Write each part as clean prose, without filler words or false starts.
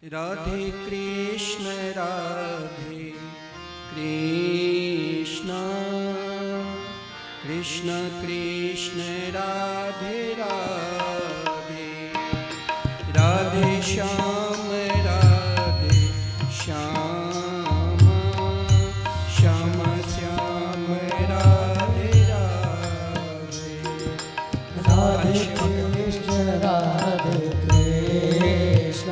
राधे कृष्ण कृष्ण कृष्ण राधे राधे, राधे श्याम श्याम श्याम श्याम राधे राधे, राधे कृष्ण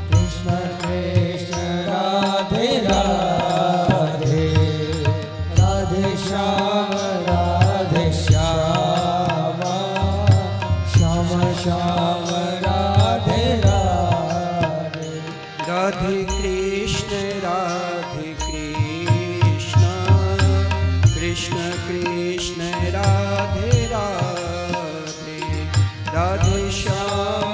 कृष्ण कृष्ण राधे राधे, राधे श्याम श्याम श्याम राधे राधे, राधे कृष्ण कृष्ण कृष्ण राधे राधे, राधे श्याम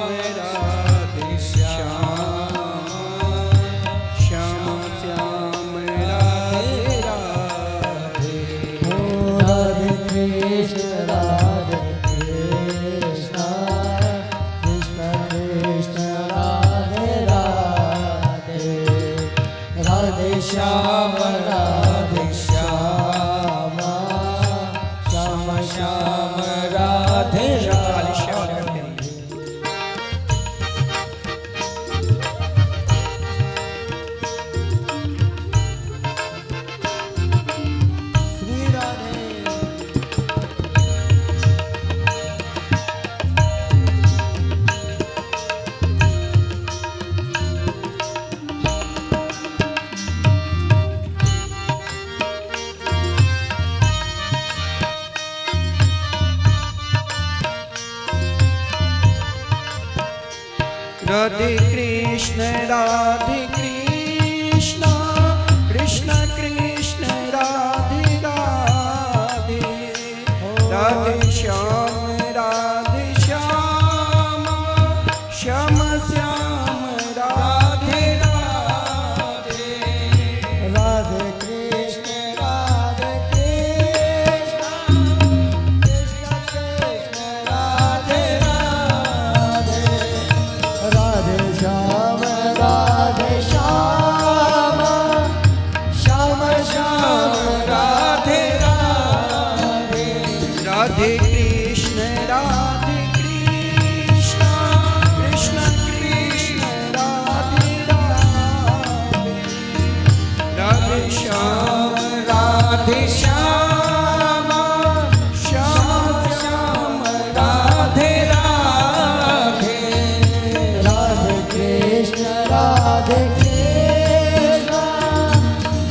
श्याम श्याम राधे राधे, राधे कृष्ण कृष्ण कृष्ण राधे राधे, राधे श्याम श्याम श्याम राधे राधे। श्री राधे राधे कृष्ण कृष्ण कृष्ण राधे राधे, राधे श्याम श्याम श्याम राधे राधे, राधे कृष्ण कृष्ण कृष्ण राधे राधे, राधे श्याम श्याम श्याम राधे राधे, राधे कृष्ण कृष्ण कृष्ण राधे राधे, राधे श्याम श्याम श्याम राधे राधे, राधे कृष्ण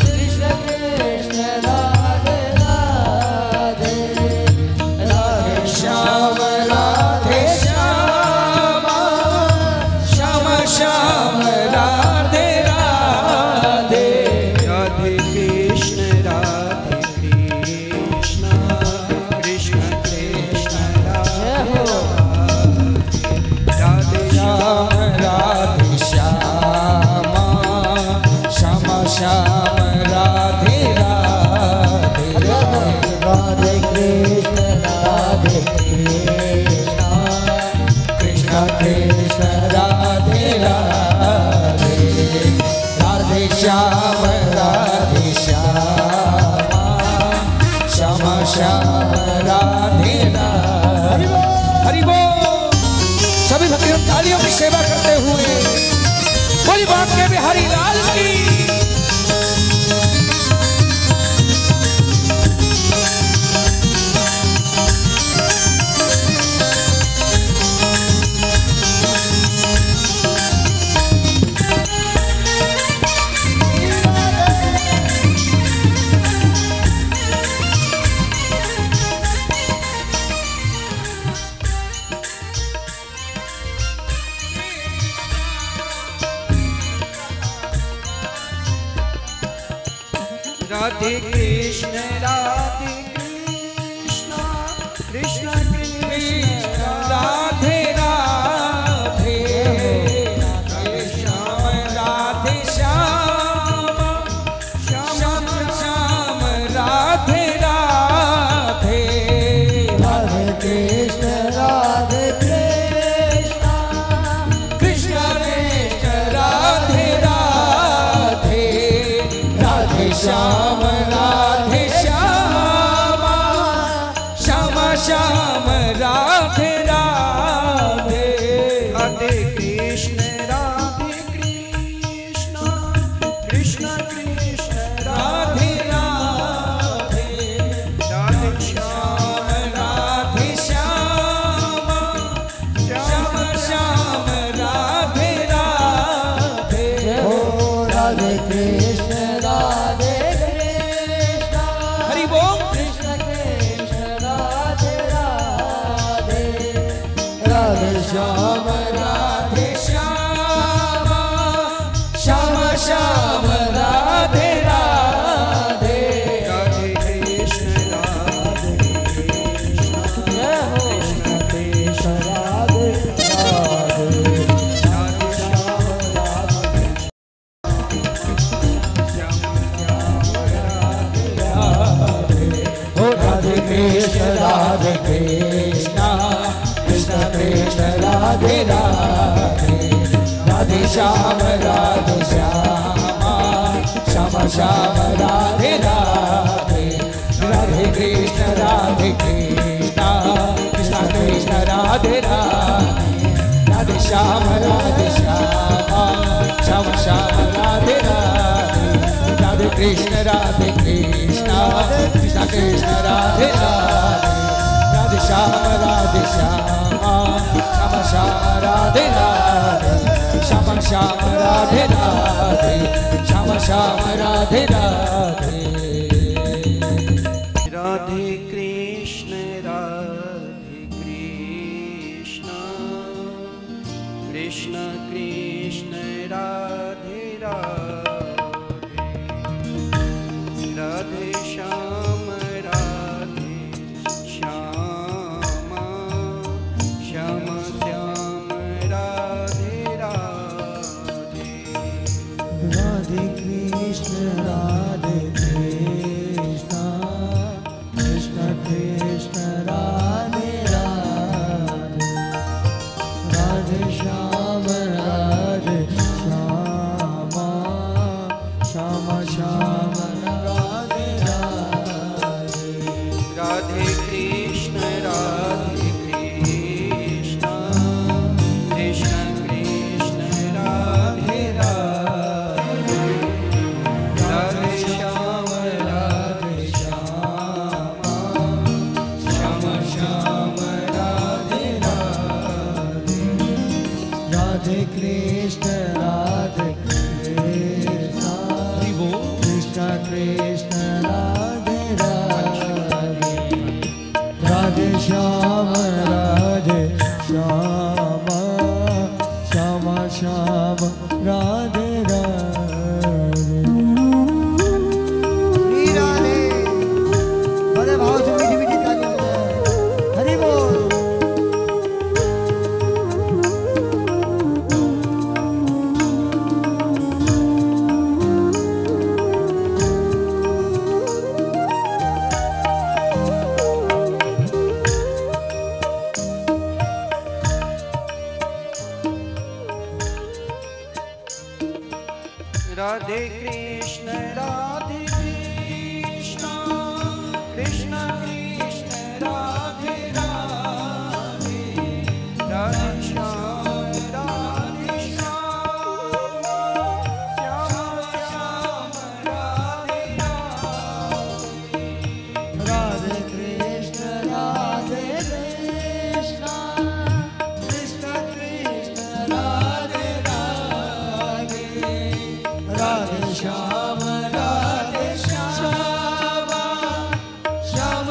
कृष्ण कृष्ण राधे राधे, राधे श्याम श्याम श्याम राधे राधे, राधे कृष्ण कृष्ण कृष्ण राधे राधे, श्याम राधे श्याम श्याम श्याम राधे राधे, राधे कृष्ण कृष्ण कृष्ण राधे राधे, राधे श्याम श्याम श्याम राधे राधे। हरि बोल। सभी भक्तों तालियों की सेवा करते हुए बोली बांके बिहारी लाल की। राधे कृष्ण कृष्ण कृष्ण राधे राधे, राधे श्याम श्याम श्याम राधे राधे, राधे कृष्ण कृष्ण कृष्ण राधे श्याम राधे श्यामा श्याम श्याम राधे राधे राधे कृष्ण कृष्ण कृष्ण राधे राधे राधे श्याम श्यामा श्याम श्याम राधे राधे राधे कृष्ण कृष्ण कृष्ण राधे राधे राधे श्याम श्यामा श्याम श्याम राधे राधे श्याम श्याम राधे राधे श्याम श्याम राधे राधे राधे कृष्ण कृष्ण कृष्ण राधे राधे राधे श्याम श्याम श्याम श्याम राधे राधे राधे कृष्ण कृष्ण कृष्ण राधे राधे राधे श्याम श्याम श्याम राधे राधे राधे कृष्ण कृष्ण कृष्ण राधे राधे राधे श्याम श्याम श्याम राधे राधे राधे कृष्ण कृष्ण कृष्ण राधे राधे राधे श्याम श्याम श्याम राधे राधे राधे बड़े भाव से मीठी मीठी तालियां हरि बोल। राधे कृष्ण कृष्ण कृष्ण राधे राधे राधे श्याम श्याम श्याम राधे राधे कृष्ण कृष्ण कृष्ण राधे राधे राधे श्याम श्याम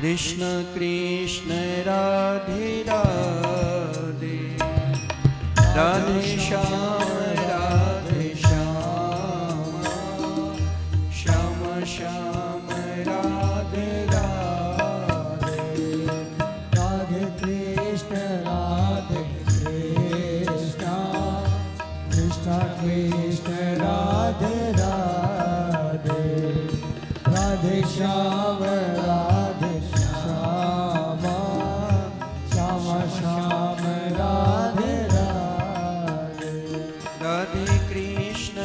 कृष्ण कृष्ण राधे राधे राधे श्याम श्याम श्याम राधे राधे राधे कृष्ण कृष्ण कृष्ण राधे राधे राधे श्याम श्याम श्याम श्याम राधे राधे राधे कृष्ण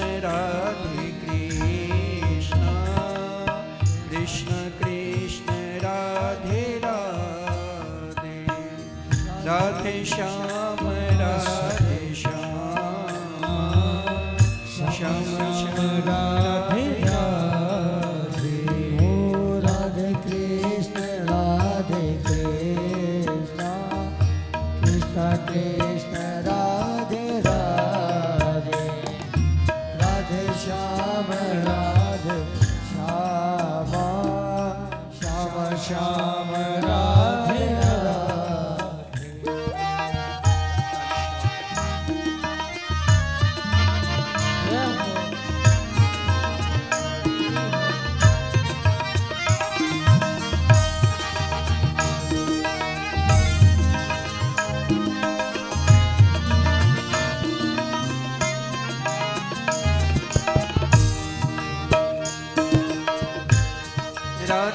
कृष्ण कृष्ण राधे राधे राधे श्याम श्याम श्याम राधे राधे ओ राधे कृष्ण कृष्ण कृष्ण राधे राधे राधे श्याम श्याम श्याम राधे राधे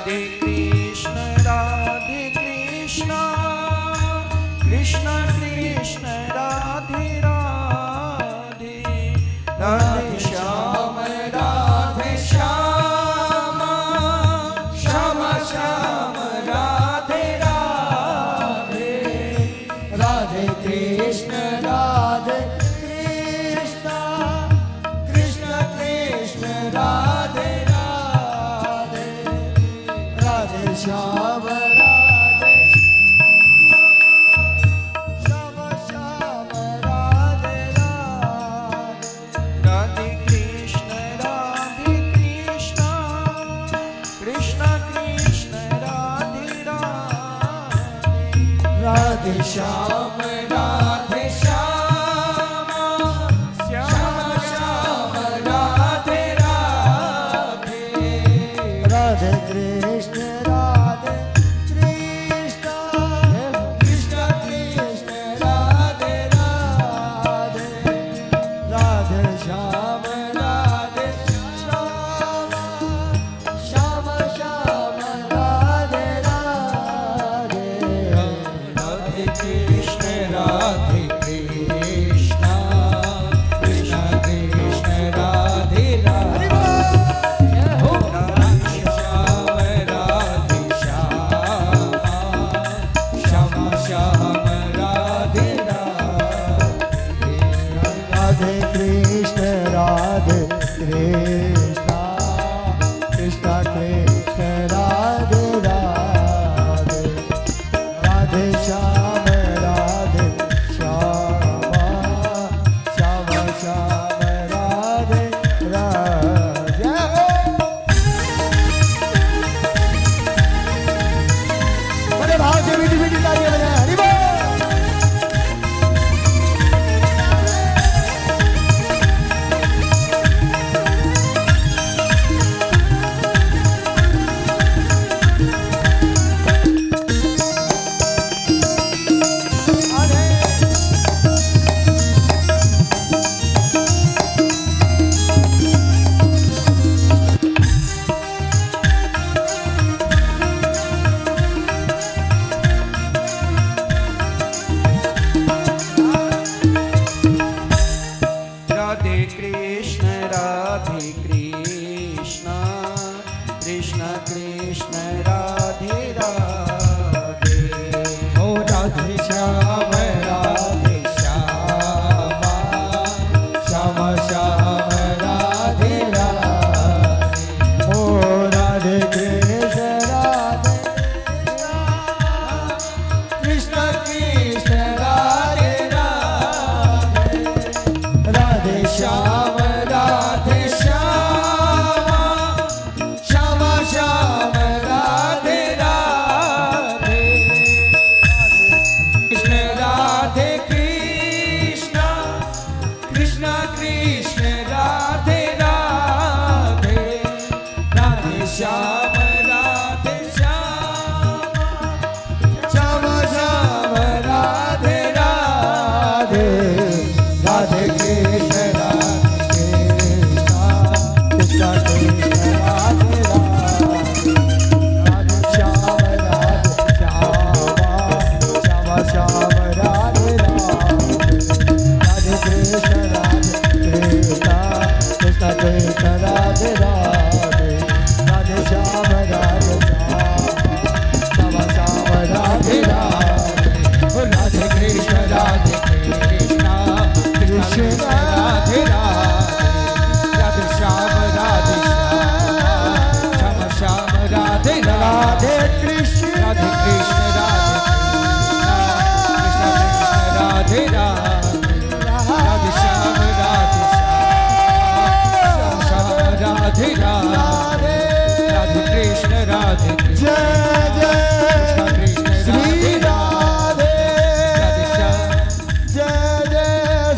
राधे कृष्ण कृष्ण कृष्ण राधे राधे राधे श्याम श्याम श्याम राधे राधे राधे कृष्ण कृष्ण कृष्ण राधे राधे राधे श्याम श्याम राधे राधे राधे कृष्ण कृष्ण कृष्ण राधे राधे राधे श्याम श्याम श्याम राधे राधे राधे कृष्ण कृष्ण कृष्ण राधे राधे राधे श्याम श्याम श्याम राधे राधे राधे कृष्ण कृष्ण कृष्ण राधे राधे हो राधे श्याम श्याम श्याम राधे राधे राधे कृष्ण कृष्ण कृष्ण राधे राधे राधे श्याम श्याम श्याम राधे राधे बड़े भाव से मीठी मीठी तालियां बजाएं हरि बोल श्याम राधे राधे कृष्ण राधे कृष्ण राधे राधे श्याम राधे श्याम राधे राधे राधे कृष्ण राधे कृष्ण जय जय श्री राधे जय जय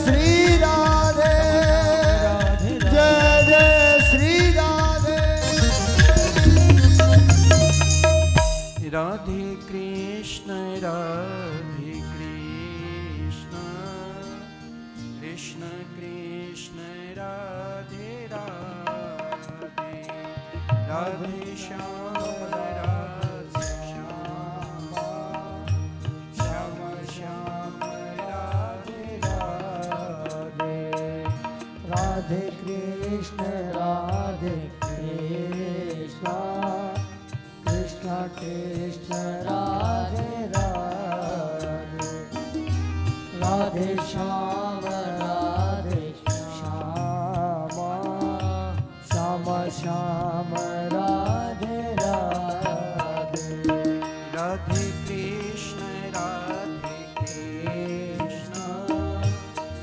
श्री राधे जय जय श्री राधे राधे कृष्ण कृष्ण कृष्ण राधे राधे राधे श्याम राधे श्याम श्याम श्याम राधे राधे राधे कृष्ण कृष्ण कृष्ण राधे राधे राधे श्याम श्याम श्याम राधे राधे राधे कृष्ण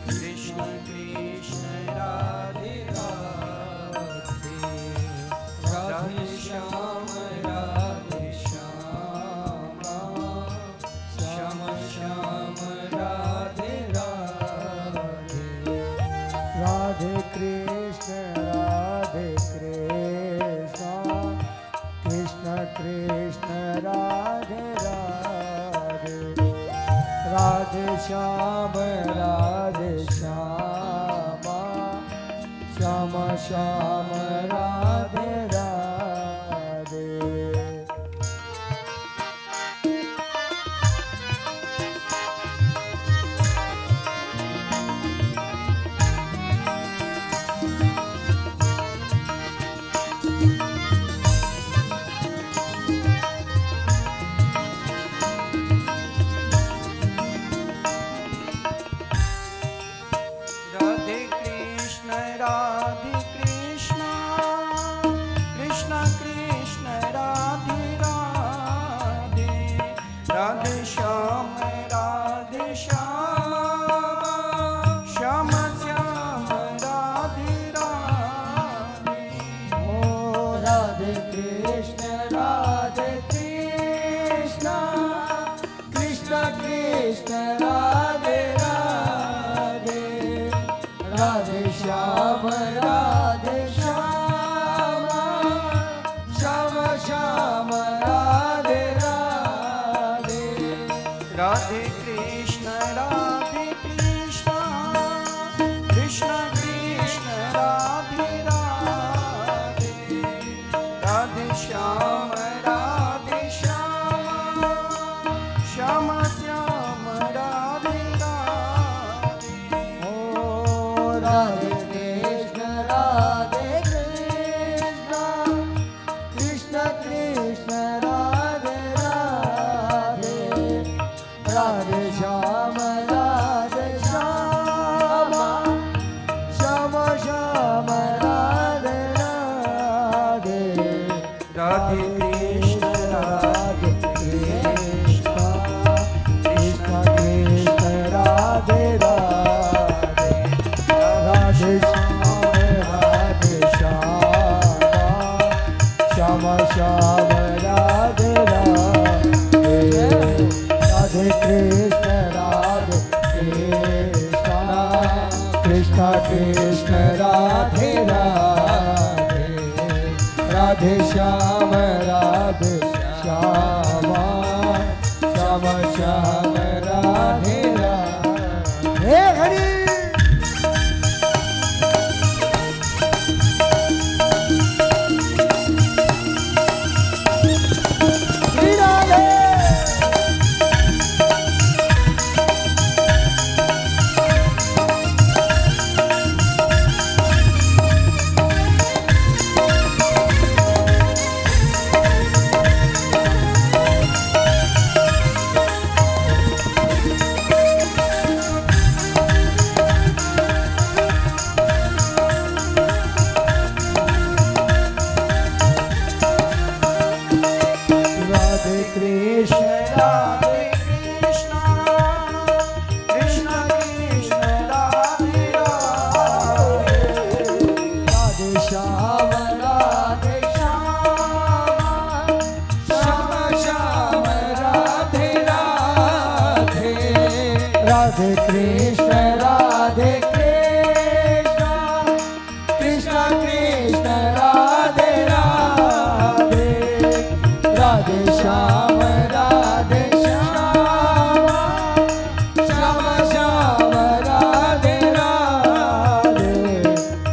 कृष्ण कृष्ण राधे राधे राधे श्याम श्याम श्याम राधे राधे राधे कृष्ण कृष्ण कृष्ण राधे राधे राधे श्याम श्याम श्याम राधे राधे राधे कृष्ण कृष्ण कृष्ण राधे राधे राधे श्याम श्याम श्याम राधे राधे ओ राधे कृष्ण कृष्ण कृष्ण राधे राधे राधे श्याम श्याम श्याम राधे राधे राधे कृष्ण कृष्ण कृष्ण राधे राधे राधे श्याम श्याम श्याम राधे राधे ओ राधे कृष्ण कृष्ण कृष्ण राधे राधे राधे श्याम श्याम श्याम राधे राधे राधे कृष्ण कृष्ण कृष्ण राधे राधे राधे श्याम श्याम राधे राधे राधे कृष्ण कृष्ण कृष्ण राधे राधे राधे श्याम श्याम श्याम राधे राधे हे हरि श्री राधे कृष्ण राधे कृष्ण कृष्ण कृष्ण राधे राधे राधे श्याम राधे श्याम श्याम राधे राधे राधे कृष्ण राधे कृष्ण कृष्ण कृष्ण राधे राधे राधे श्याम राधे श्याम श्याम श्याम राधे राधे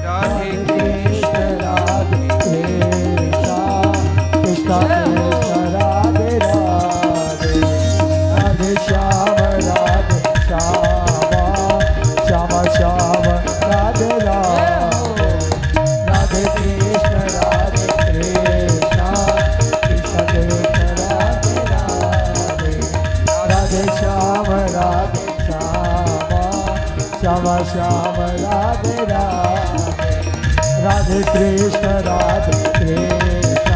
राधे कृष्ण राधे कृष्ण कृष्ण कृष्ण राधे राधे राधे श्याम राधे श्याम श्याम श्याम राधे राधे राधे कृष्ण राधे कृष्ण कृष्ण कृष्ण राधे राधे राधे श्याम राधे श्याम श्याम श्याम राधे राधे राधे कृष्ण राधे कृष्ण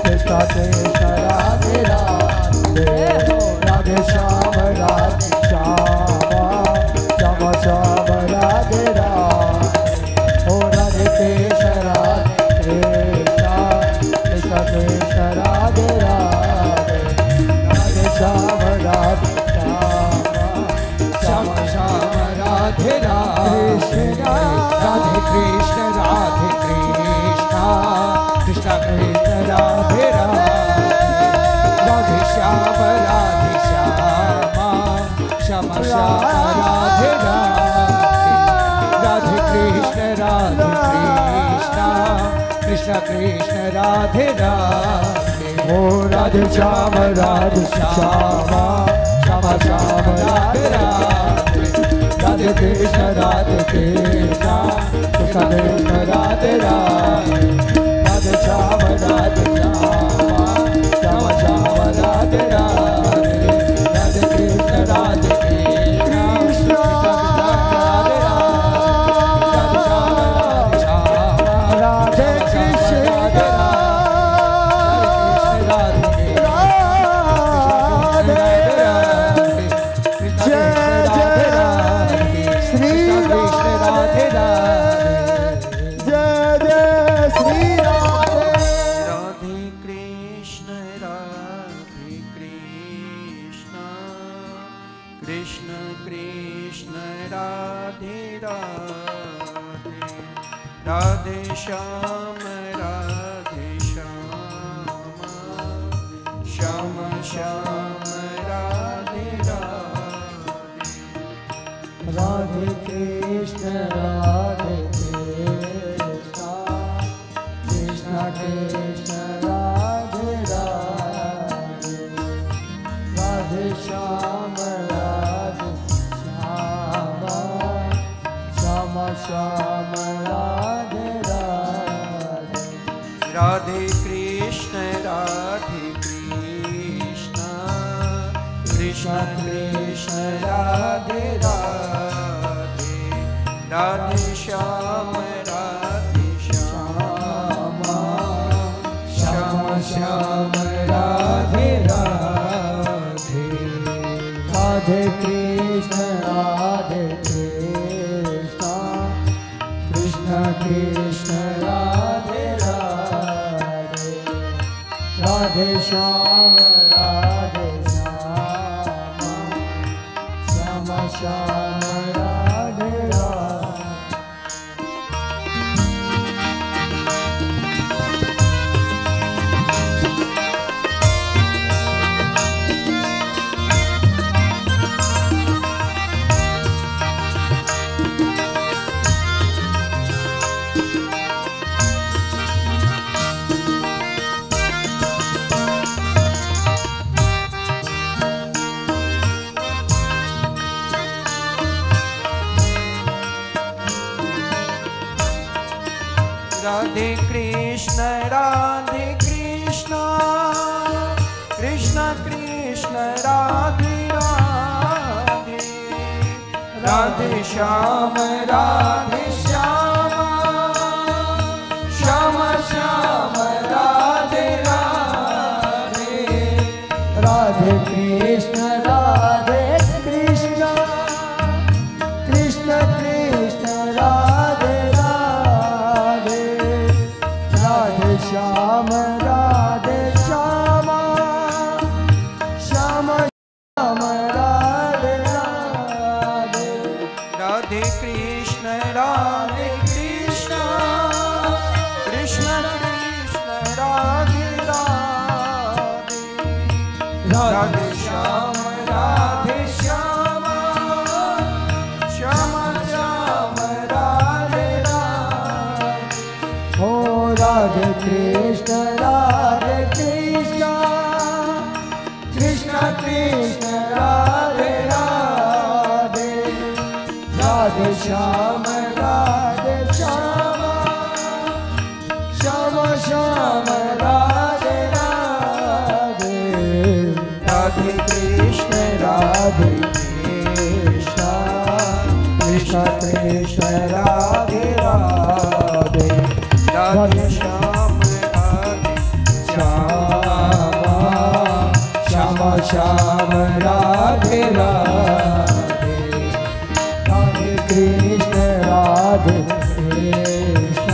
कृष्ण कृष्ण राधे राधे राधे श्याम राधे श्याम श्याम श्याम राधे राधे ओ राधे कृष्ण राधे कृष्ण कृष्ण कृष्ण राधे राधे राधे श्याम राधे श्याम श्याम राधे राधे राधे कृष्ण राधे कृष्ण कृष्ण कृष्ण राधे राधे राधे श्याम राधे श्याम श्याम श्याम राधे राधे राधे कृष्ण राधे कृष्ण कृष्ण कृष्ण राधे राधे ओ राधे श्याम राधे श्याम श्याम श्याम राधे राधे राधे कृष्ण राधे कृष्ण कृष्ण कृष्ण राधे राधे राधे श्याम राधे श्याम श्याम श्याम राधे राधे राधे कृष्ण राधे कृष्ण राधे कृष्ण राधे कृष्ण कृष्ण कृष्ण राधे राधे राधे श्याम राधे श्याम श्याम श्याम राधे राधे राधे कृष्ण राधे कृष्ण कृष्ण कृष्ण राधे राधे राधे श्याम राधे श्याम श्याम श्याम राधे राधे राधे कृष्ण राधे कृष्ण कृष्ण कृष्ण राधे राधे राधे श्याम राधे श्याम श्याम श्याम राधे राधे राधे कृष्ण राधे कृष्ण कृष्ण कृष्ण राधे राधे राधे श्याम राधे श्याम श्याम श्याम राधे राधे राधे कृष्ण कृष्ण कृष्ण राधे राधे राधे श्याम राधे श्याम श्याम श्याम राधे राधे राधे कृष्ण राधे कृष्ण कृष्ण कृष्ण राधे राधे राधे श्याम राधे श्यामा श्याम श्याम राधे राधे राधे कृष्ण राधे कृष्ण कृष्ण कृष्ण राधे राधे राधे श्याम राधे श्यामा श्याम श्याम राधे राधे हो राधे कृष्ण राधे कृष्ण कृष्ण कृष्ण राधे राधे राधे श्याम राधे श्यामा श्याम श्याम राधे राधे राधे कृष्ण राधे कृष्ण कृष्ण कृष्ण राधे राधे राधे श्याम राधे श्यामा श्यामा श्याम राधे राधे राधे कृष्ण राधे कृष्ण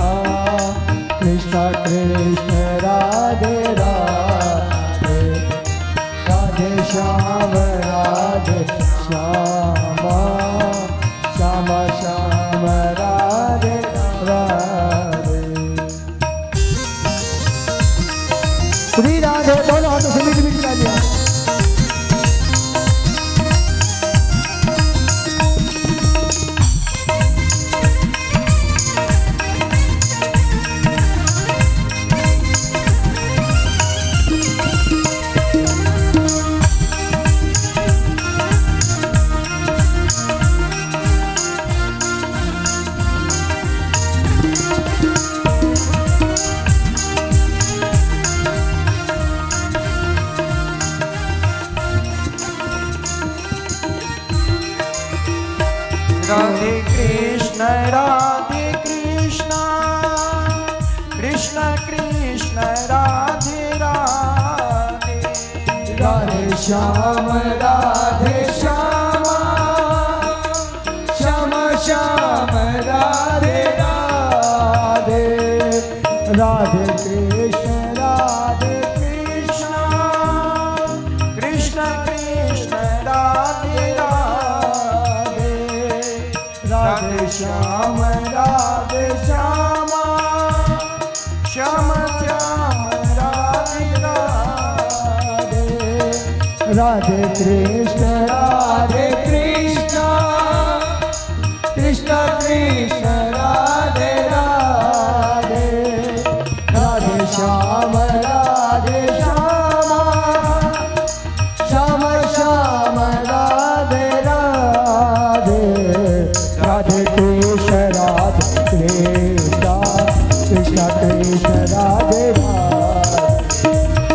कृष्ण कृष्ण राधे राधे राधे श्याम राधे श्यामा श्यामा श्याम राधे राधे श्री राधे दोनों हाथों से मीठी मीठी राधिया राधे कृष्ण कृष्ण कृष्ण राधे राधे राधे श्याम राधे श्यामा श्याम श्याम राधे राधे राधे कृष्ण राधे कृष्ण कृष्ण कृष्ण राधे राधे राधे श्याम राधे श्यामा श्याम श्याम राधे राधे राधे कृष्ण राधे कृष्ण कृष्ण कृष्ण राधे राधे राधे श्याम राधे श्यामा श्याम श्याम राधे राधे राधे कृष्ण राधे कृष्ण कृष्ण कृष्ण राधे राधे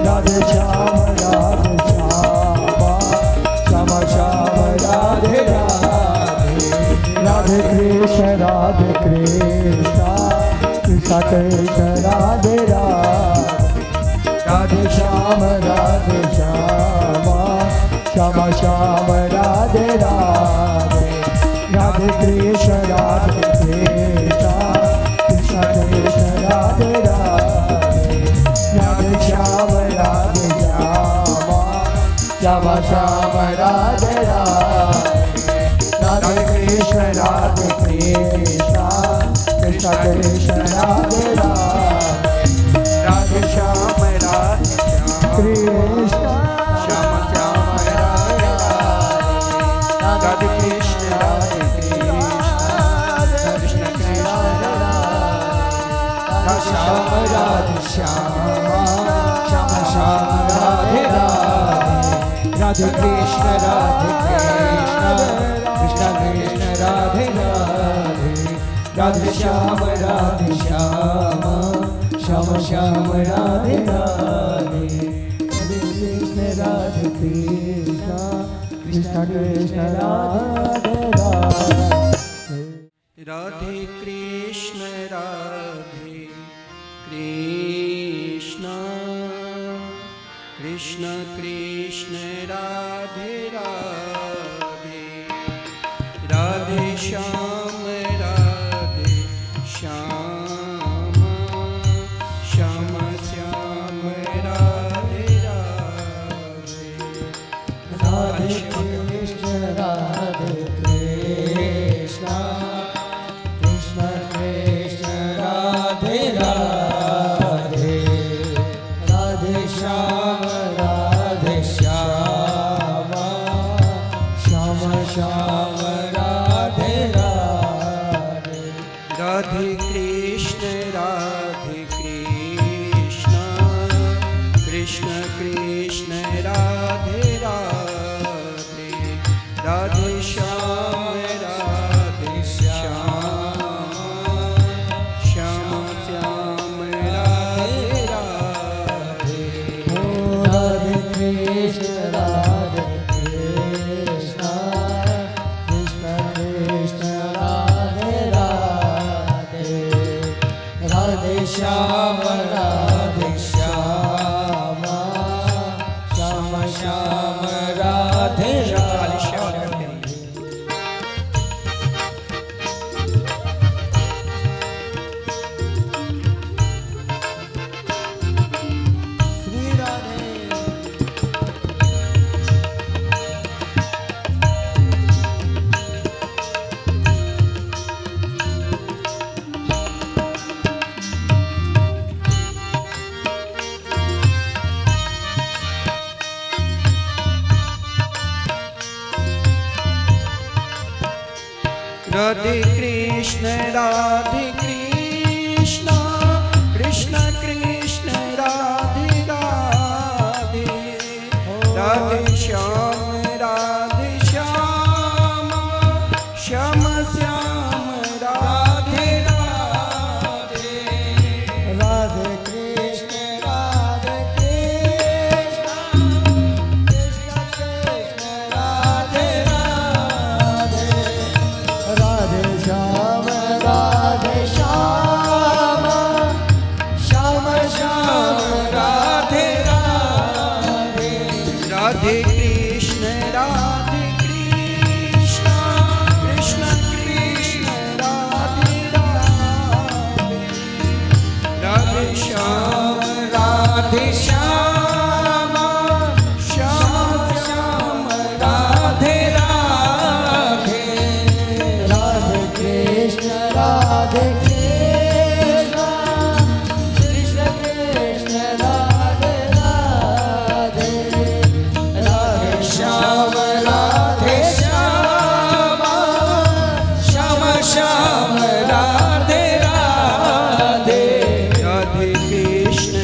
राधे श्याम राधे श्यामा श्याम श्याम राधे राधे राधे कृष्ण कृष्ण कृष्ण राधे राधे राधे श्याम राधे श्यामा श्याम श्याम राधे राधे राधे कृष्ण कृष्ण कृष्ण राधे राधे राधे श्याम राधे श्यामा श्याम श्याम राधे राधे राधे कृष्ण कृष्ण कृष्ण राधे राधे राधे श्याम राधे श्याम कृष्ण श्याम श्याम राधे राधे कृष्ण कृष्ण कृष्ण राधे श्याम राधे श्यामा श्याम श्याम राधे राधे राधे कृष्ण कृष्ण कृष्ण राधे राधे राधे श्याम राधे श्यामा श्याम श्याम राधे राधे राधे कृष्ण कृष्ण कृष्ण राधे राधे राधे कृष्ण राधे कृष्ण कृष्ण कृष्ण राधे राधे, राधे श्याम श्याम, श्याम श्याम राधे राधे, राधे कृष्ण राधे कृष्ण, कृष्ण कृष्ण राधे राधे, राधे श्याम श्याम, श्याम श्याम राधे राधे, राधे कृष्ण कृष्ण कृष्ण राधे राधे, राधे श्याम श्याम श्याम राधे राधे, राधे कृष्ण कृष्ण कृष्ण राधे राधे, राधे श्याम श्याम श्याम राधे राधे। श्री राधे राधे कृष्ण कृष्ण कृष्ण राधे राधे, राधे श्याम श्याम, श्याम श्याम राधे राधे, राधे कृष्ण कृष्ण कृष्ण राधे राधे, राधे श्याम श्याम श्याम राधे राधे, राधे कृष्ण कृष्ण कृष्ण राधे राधे, राधे श्याम श्याम, श्याम श्याम राधे राधे, राधे कृष्ण कृष्ण कृष्ण राधे राधे, राधे श्याम श्याम श्याम राधे राधे, राधे कृष्ण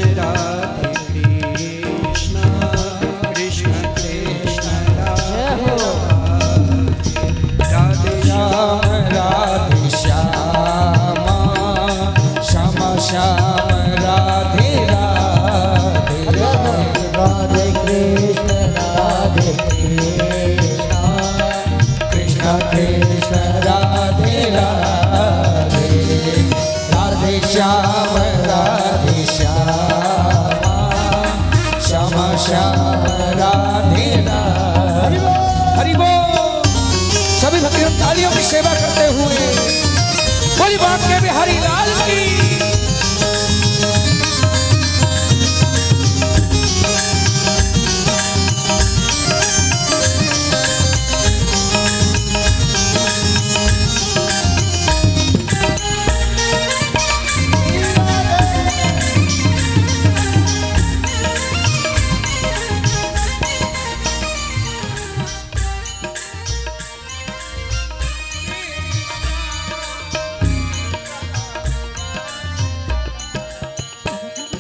कृष्ण कृष्ण राधे राधे, श्याम राधे श्याम, श्याम श्याम राधे राधे, राधे कृष्ण कृष्ण कृष्ण राधे राधे, राधे श्याम श्याम श्याम राधे राधे। हरि बोल। सभी भक्तों तालियों की सेवा करते हुए बोली बांके बिहारी लाल की।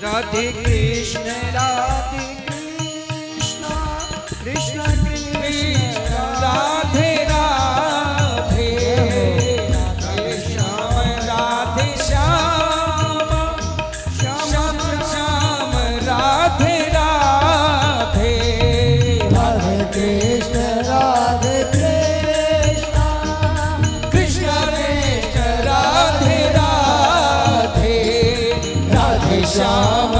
राधे कृष्ण कृष्ण कृष्ण राधे राधे, राधे श्याम श्याम श्याम राधे राधे, राधे कृष्ण कृष्ण कृष्ण राधे राधे, राधे श्याम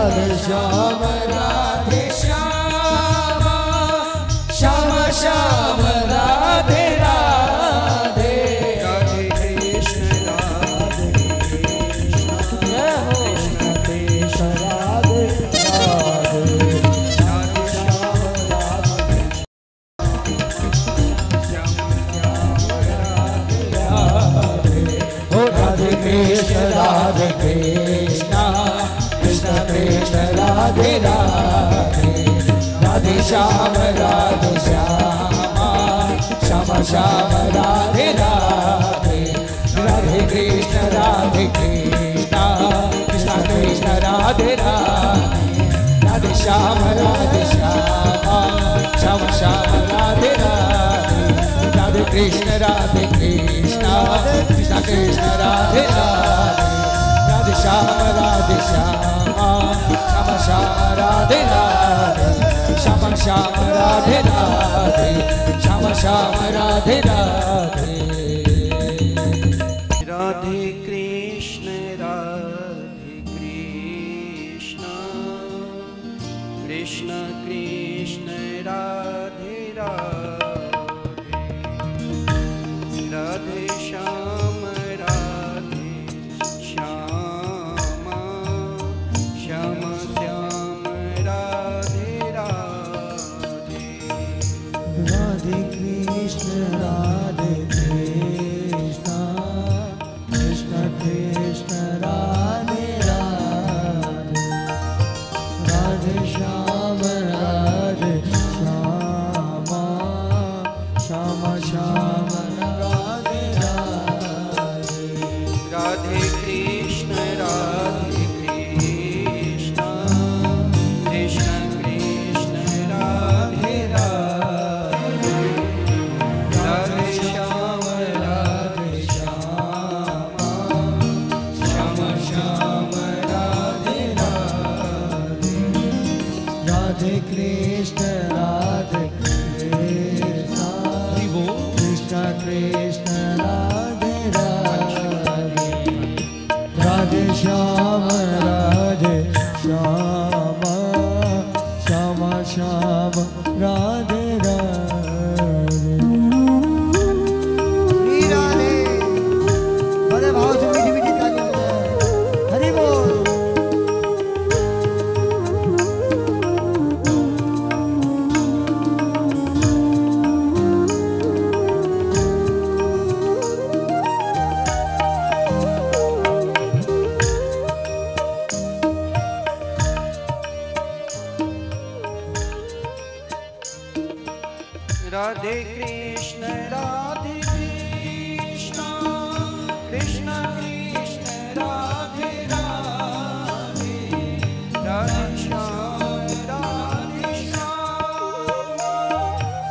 राधे श्याम राधे श्याम श्याम श्याम राधे राधे राधे कृष्ण राधे जय हो कृष्ण राधे राधे राधे श्याम राधे श्याम श्याम राधे राधे ओ राधे कृष्ण कृष्ण कृष्ण राधे राधे राधे श्याम श्याम श्याम राधे राधे राधे कृष्ण कृष्ण कृष्ण राधे राधे राधे श्याम श्याम श्याम राधे राधे राधे कृष्ण कृष्ण कृष्ण राधे राधे राधे श्याम श्याम राधे राधे श्याम श्याम राधे राधे श्याम श्याम राधे राधे राधे कृष्ण कृष्ण कृष्ण राधे राधे राधे श्याम श्याम श्याम श्याम राधे राधे राधे कृष्ण कृष्ण कृष्ण राधे राधे राधे श्याम श्याम श्याम राधे राधे राधे कृष्ण कृष्ण कृष्ण राधे राधे राधे श्याम श्याम श्याम राधे राधे राधे कृष्ण कृष्ण कृष्ण राधे राधे राधे श्याम श्याम श्याम राधे राधे श्री राधे बड़े भाव से मीठी मीठी तालियां बजाएं। हरि बोल। राधे कृष्ण कृष्ण कृष्ण राधे राधे राधे श्याम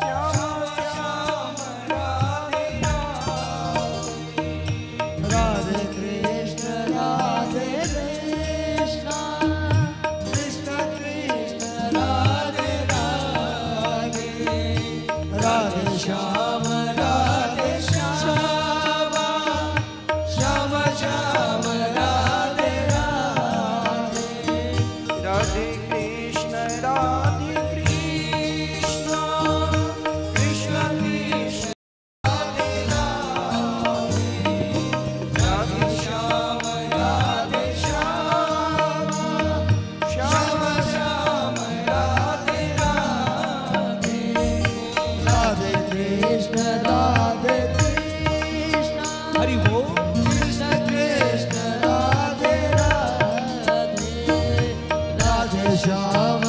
श्याम श्याम राधे राधे राधे कृष्ण कृष्ण कृष्ण राधे राधे राधे श्याम श्याम श्याम श्याम राधे राधे राधे कृष्ण कृष्ण कृष्ण राधे राधे श्याम श्याम श्याम राधे राधे राधे कृष्ण हरि बोल कृष्ण कृष्ण राधे राधे राधे श्याम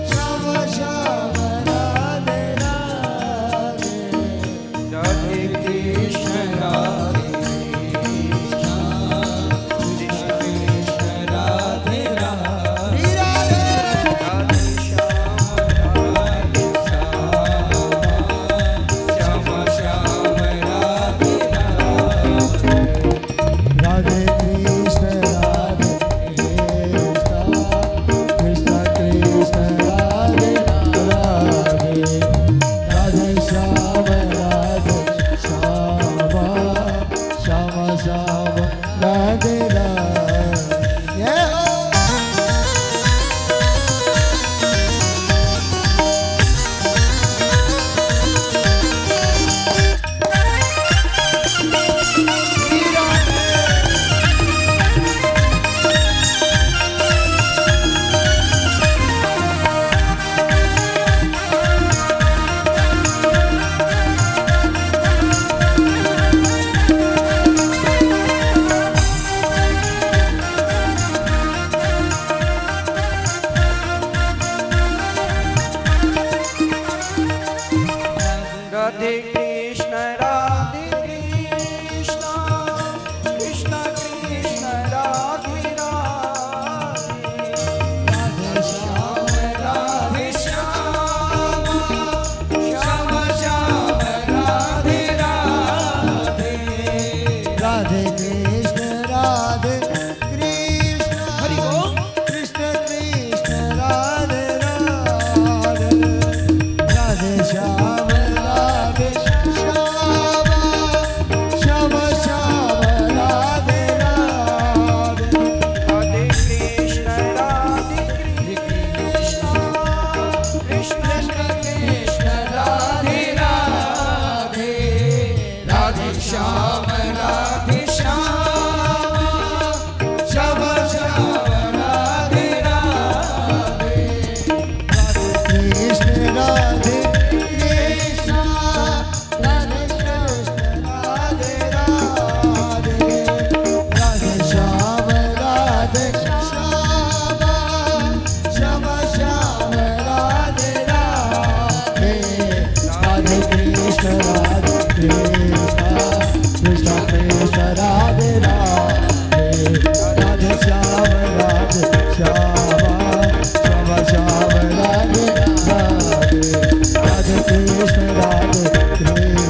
श्याम श्याम राधे राधे राधे कृष्ण राधे राधे श्री राधे राधे श्याम श्याम राधे राधे राधे कृष्ण कृष्ण कृष्ण राधे राधे राधे श्याम श्याम श्याम राधे राधे राधे कृष्ण राधे कृष्ण हरि ओम कृष्ण कृष्ण राधे राधे राधे श्याम राधे श्याम श्याम श्याम राधे राधे राधे कृष्ण राधे कृष्ण कृष्ण कृष्ण राधे राधे राधे श्याम राधे श्याम श्याम श्याम राधे राधे कृष्ण राधे कृष्ण राधे कृष्ण राधे राधे राधे श्याम राधे श्याम श्याम श्याम राधे राधे राधे कृष्ण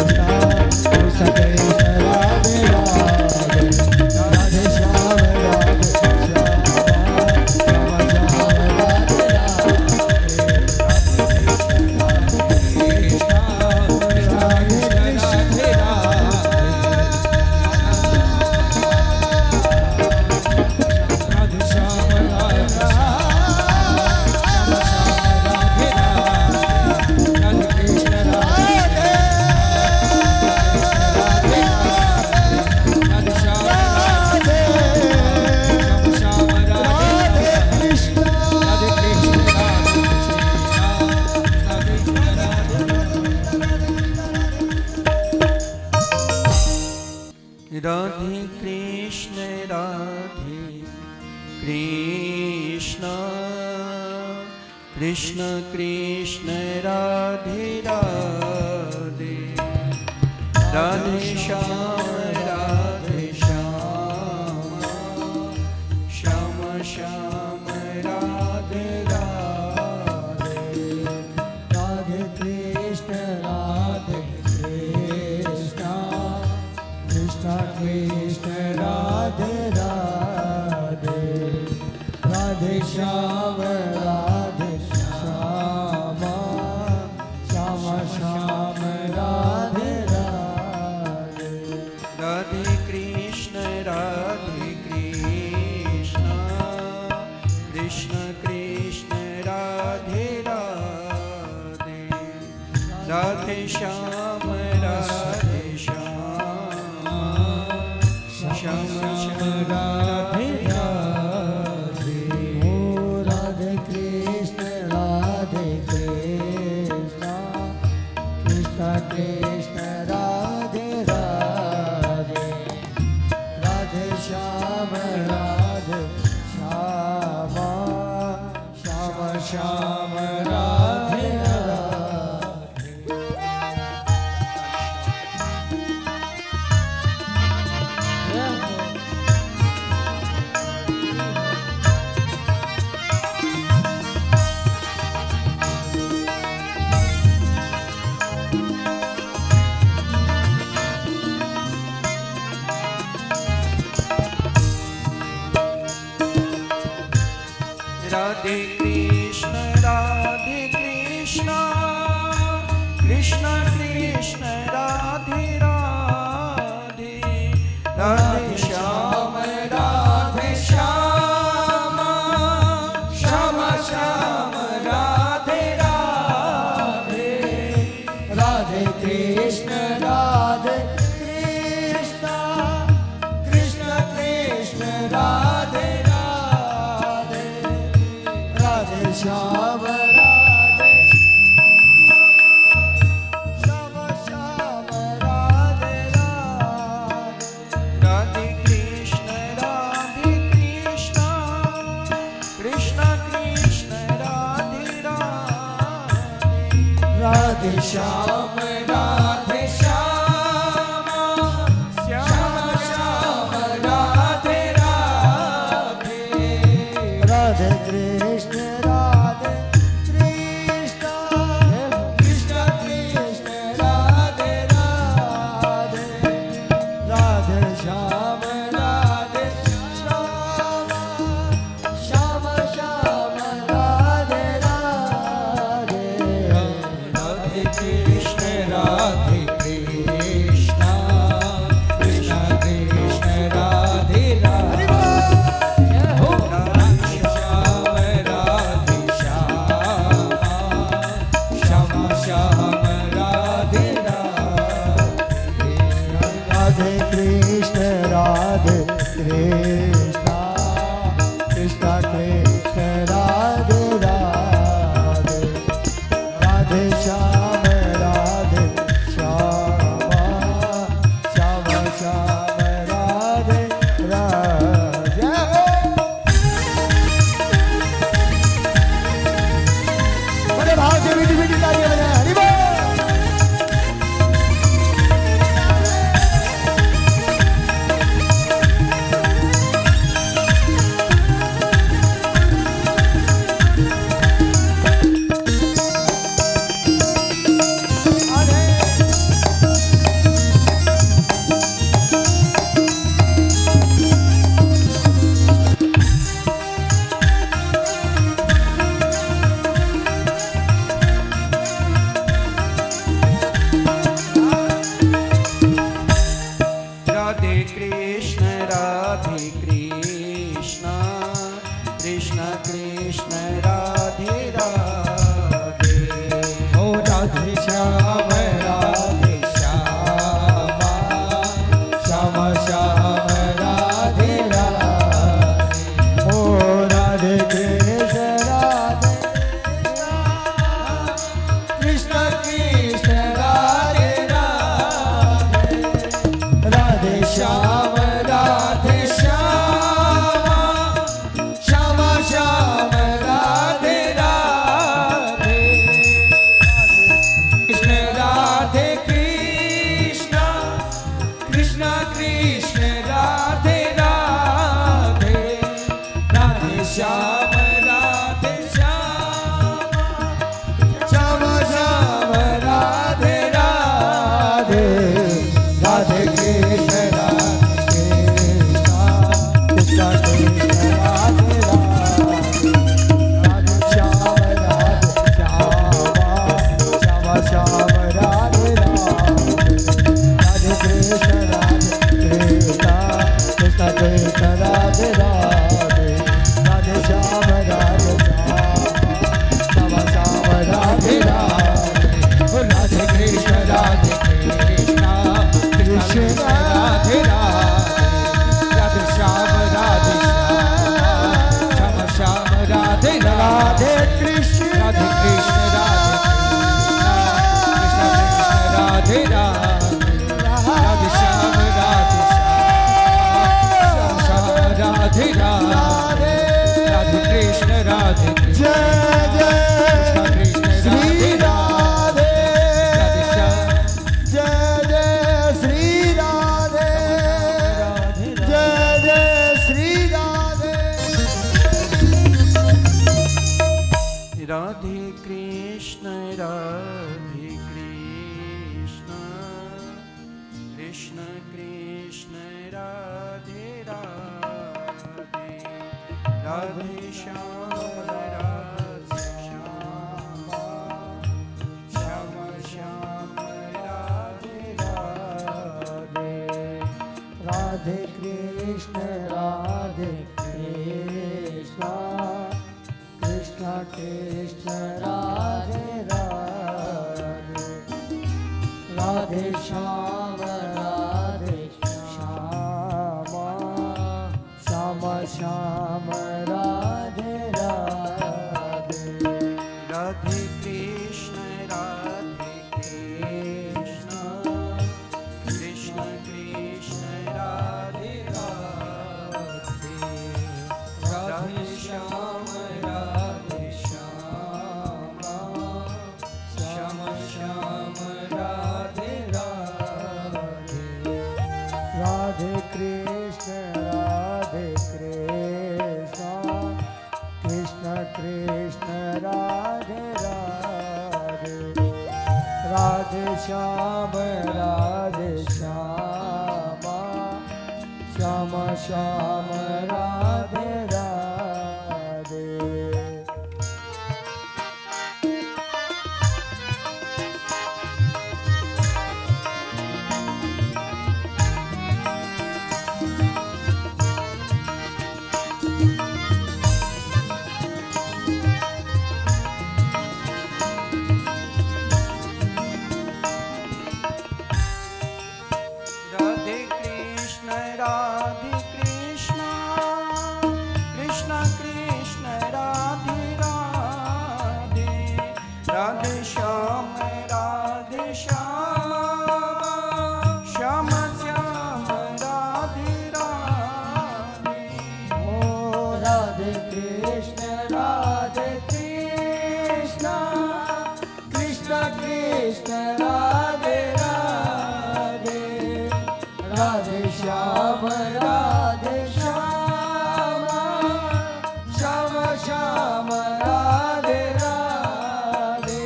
राधे कृष्ण कृष्ण कृष्ण राधे राधे राधे श्याम राधे श्याम श्याम श्याम राधे राधे राधे कृष्ण राधे कृष्ण कृष्ण कृष्ण राधे राधे राधे श्याम राधे श्याम श्याम श्याम राधे राधे कृष्ण राधे कृष्ण कृष्ण कृष्ण राधे राधे राधे श्याम राधे श्याम श्याम श्याम राधे राधे राधे कृष्ण राधे कृष्ण कृष्ण कृष्ण राधे राधे राधे श्याम राधे श्याम श्याम श्याम राधे राधे राधे कृष्ण राधे कृष्ण कृष्ण कृष्ण राधे राधे राधे श्याम राधे श्याम श्याम श्याम राधे राधे ओ राधे कृष्ण राधे कृष्ण कृष्ण कृष्ण राधे राधे राधे श्याम राधे श्याम श्याम श्याम राधे राधे राधे कृष्ण राधे कृष्ण कृष्ण कृष्ण राधे राधे राधे श्याम राधे श्याम श्याम श्याम राधे राधे राधे कृष्ण राधे कृष्ण कृष्ण कृष्ण राधे राधे राधे श्याम राधे श्याम श्याम राधे राधे राधे कृष्ण राधे कृष्ण कृष्ण कृष्ण राधे राधे राधे श्याम राधे श्याम श्याम श्याम राधे राधे राधे कृष्ण राधे कृष्ण कृष्ण कृष्ण राधे राधे राधे श्याम कृष्ण राधे कृष्ण कृष्ण कृष्ण राधे राधे ओ राधे श्याम राधे श्याम श्याम श्याम राधे राधे ओ राधे कृष्ण राधे कृष्ण कृष्ण राधे राधे राधे श्याम राधे श्याम श्याम श्याम राधे राधे कृष्ण राधे कृष्ण कृष्ण कृष्ण राधे राधे राधे श्याम राधे श्याम श्याम श्याम राधे राधे राधे कृष्ण राधे कृष्ण कृष्ण राधे राधे राधे श्याम राधे श्याम श्याम राधे राधे राधे कृष्ण कृष्ण कृष्ण राधे राधे राधे श्याम राधे श्याम श्याम राधे राधे ओ राधे कृष्ण राधे कृष्ण कृष्ण राधे राधे राधे श्याम राधे श्याम श्याम श्याम राधे राधे कृष्ण राधे कृष्ण राधे कृष्ण कृष्ण राधे राधे राधे श्याम राधे श्याम श्याम राधे राधे राधे कृष्ण राधे कृष्ण जय जय कृष्ण श्री राधे राधे राधे श्याम जय जय श्री राधे जय जय श्री राधे राधे कृष्ण कृष्ण कृष्ण राधे राधे राधे श्याम राधे श्याम श्याम श्याम राधे राधे राधे कृष्ण कृष्ण कृष्ण राधे राधे राधे श्याम श्याम श्याम राधे राधे राधे कृष्ण कृष्ण कृष्ण राधे राधे राधे श्याम श्याम श्याम राधे राधे राधे कृष्ण कृष्ण कृष्ण राधे राधे राधे श्याम श्याम श्याम राधे राधे राधे कृष्ण कृष्ण कृष्ण राधे राधे राधे श्याम श्याम श्याम राधे राधे ओ राधे कृष्ण कृष्ण कृष्ण राधे राधे राधे श्याम श्याम श्याम राधे राधे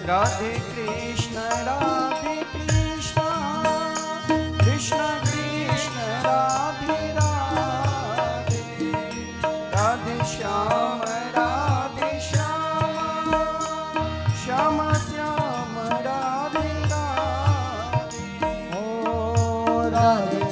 राधे कृष्ण कृष्ण कृष्ण राधे राधे राधे श्याम श्याम श्याम राधे राधे ओ राधे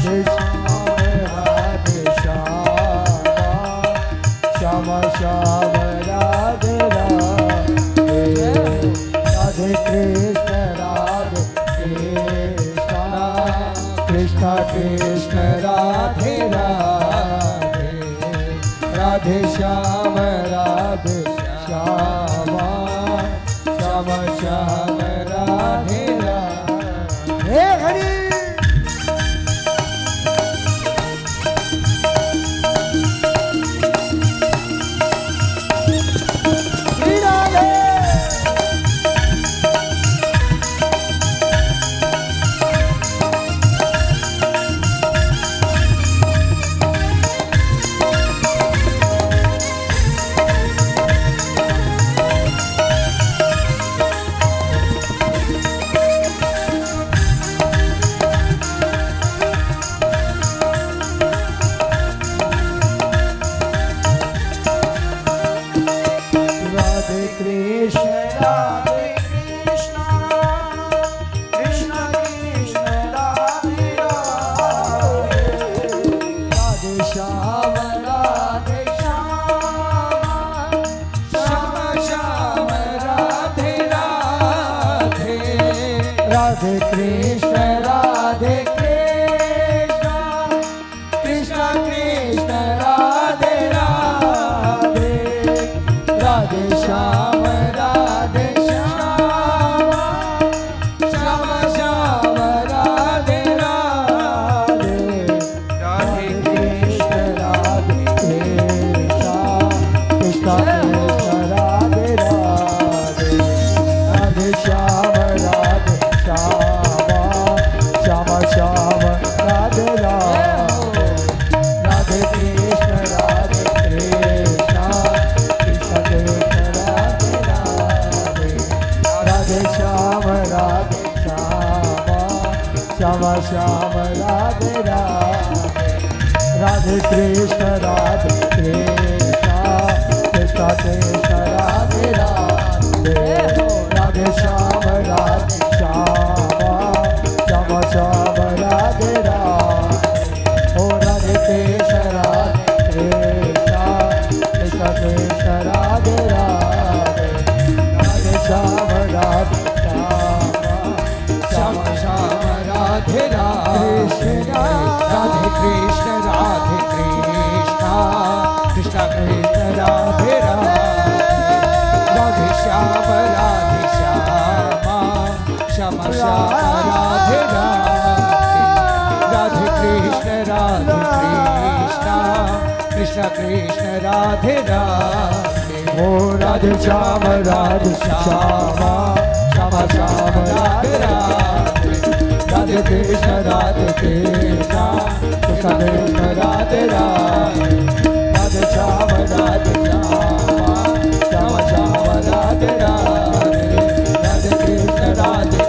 राधे श्याम श्याम राधे राधे राधे कृष्ण कृष्ण कृष्ण राधे राधे राधे श्याम श्याम श्याम श्याम राधे राधे हे हरि राधे कृष्ण राधे कृष्ण कृष्ण कृष्ण राधे राधे राधे श्याम श्याम श्याम राधे राधे राधे कृष्ण राधे कृष्ण कृष्ण कृष्ण राधे राधे राधे श्याम श्याम श्याम राधे राधे राधे कृष्ण कृष्ण कृष्ण कृष्ण राधे राधे राधे श्याम श्याम श्याम राधे राधे राधे कृष्ण कृष्ण कृष्ण कृष्ण राधे राधे राधे श्याम श्याम श्याम राधे राधे ओ राधे कृष्ण कृष्ण कृष्ण कृष्ण राधे राधे राधे श्याम श्याम श्याम राधे राधे राधे कृष्ण कृष्ण कृष्ण कृष्ण राधे राधे राधे श्याम श्याम श्याम राधे राधे कृष्ण कृष्ण कृष्ण राधे राधे ओ राधे श्याम श्याम श्याम श्याम राधे राधे राधे कृष्ण कृष्ण कृष्ण राधे राधे राधे श्याम श्याम श्याम राधे राधे राधे कृष्ण राधे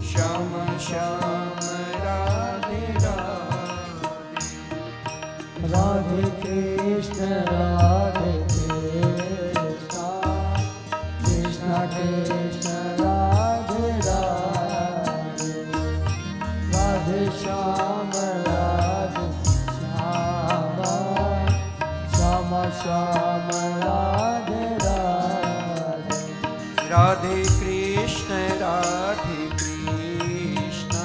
श्याम श्याम श्याम राधे राधे राधे कृष्ण कृष्ण कृष्ण राधे राधे राधे श्याम श्याम श्याम राधे राधे राधे कृष्ण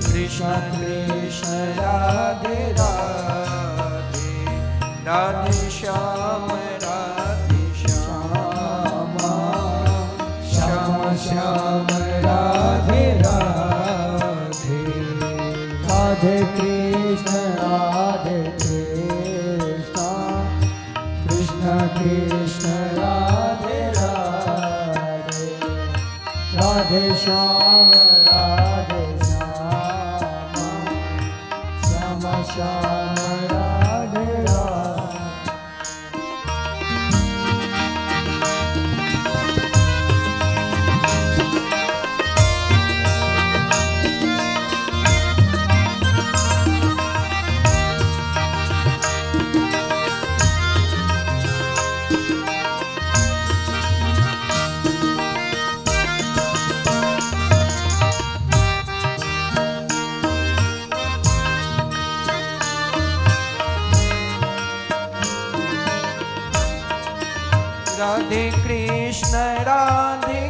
कृष्ण कृष्ण राधे राधे राधे श्याम श्याम श्याम राधे राधे राधे कृष्ण कृष्ण कृष्ण कृष्ण राधे राधे, राधे श्याम राधे श्याम, श्याम श्याम राधे राधे। राधे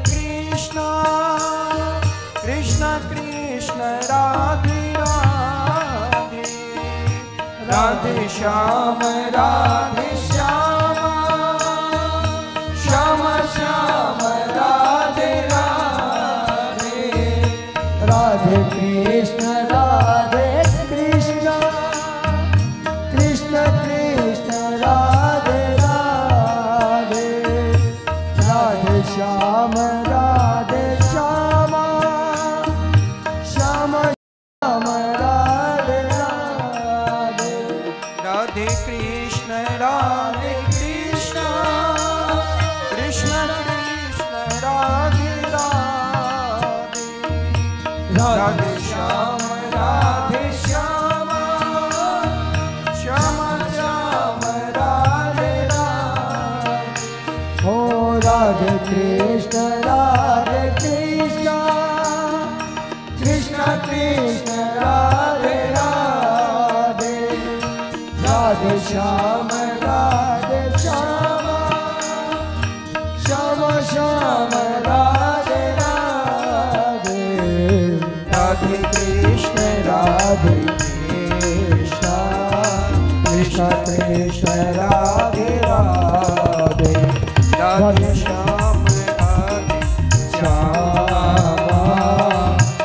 कृष्ण कृष्ण कृष्ण राधे राधे, राधे श्याम राधे श्याम, श्याम श्याम राधे राधे, राधे कृष्ण कृष्ण, कृष्ण कृष्ण राधे राधे, राधे श्याम राधे श्याम, श्याम श्याम राधे राधे, राधे कृष्ण कृष्ण कृष्ण कृष्ण राधे राधे, राधे श्याम राधे श्याम, श्याम श्याम राधे राधे, हो राधे कृष्ण कृष्ण कृष्ण राधे राधे, राधे श्याम राधे श्याम, श्याम श्याम राधे राधे, राधे कृष्ण कृष्ण कृष्ण राधे राधे, राधे श्याम राधे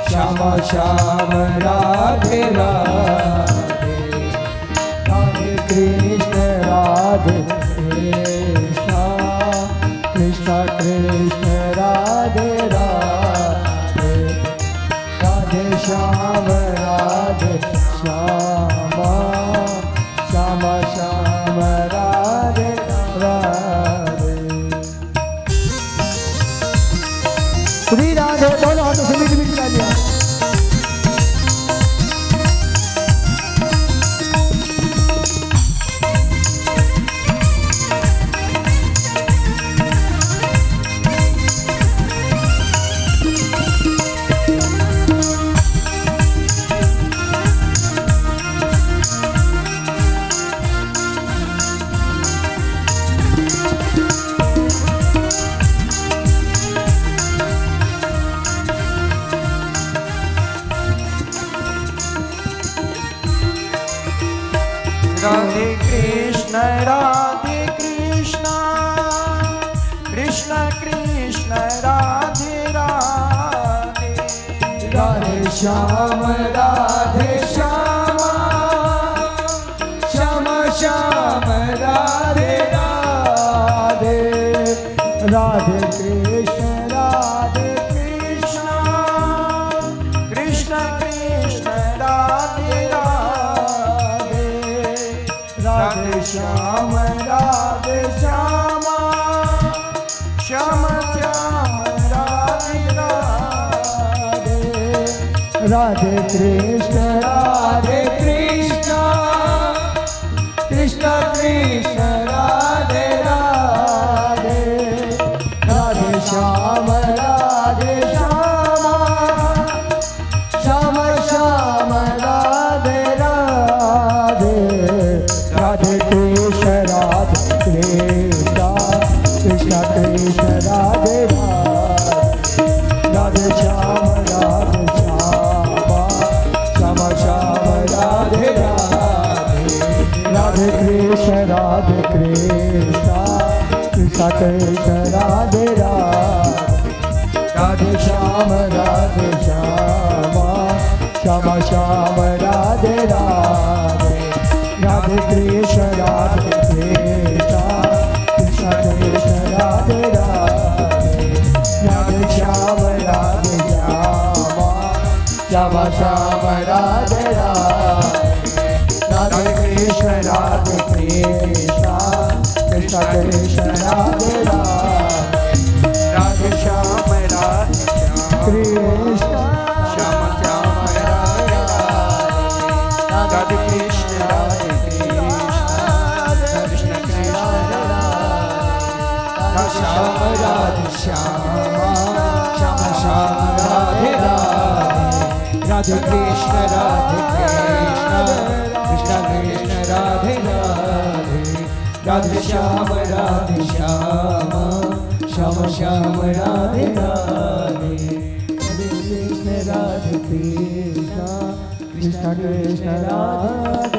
श्याम श्याम राधे राधे, राधे कृष्ण कृष्ण कृष्ण राधे राधे, राधे श्याम श्याम, श्याम श्याम राधे राधे। श्री राधे दोनों हाथों से मीठी मीठी तालियां। राधे कृष्ण कृष्ण कृष्ण राधे राधे, राधे श्याम श्याम, श्याम श्याम राधे राधे, राधे कृष्ण कृष्ण कृष्ण राधे राधे, राधे श्याम श्याम, श्याम श्याम राधे राधे, राधे कृष्ण कृष्ण कृष्ण राधे राधे, राधे श्याम श्याम श्याम राधे राधे, राधे कृष्ण कृष्ण कृष्ण राधे राधे, राधे श्याम श्याम श्याम राधे राधे, राधे कृष्ण कृष्ण कृष्ण राधे राधे, राधे श्याम श्याम श्याम राधे राधे, राधे कृष्ण कृष्ण राधे राधे राधे श्याम कृष्ण श्याम श्याम राधे राधे कृष्ण राधे कृष्ण कृष्ण राधे श्याम राधे श्याम श्याम श्याम राधे राधे राधे कृष्ण कृष्ण कृष्ण राधे राधे राधे श्याम श्याम श्याम राधे राधे राधे कृष्ण कृष्ण कृष्ण कृष्ण राधे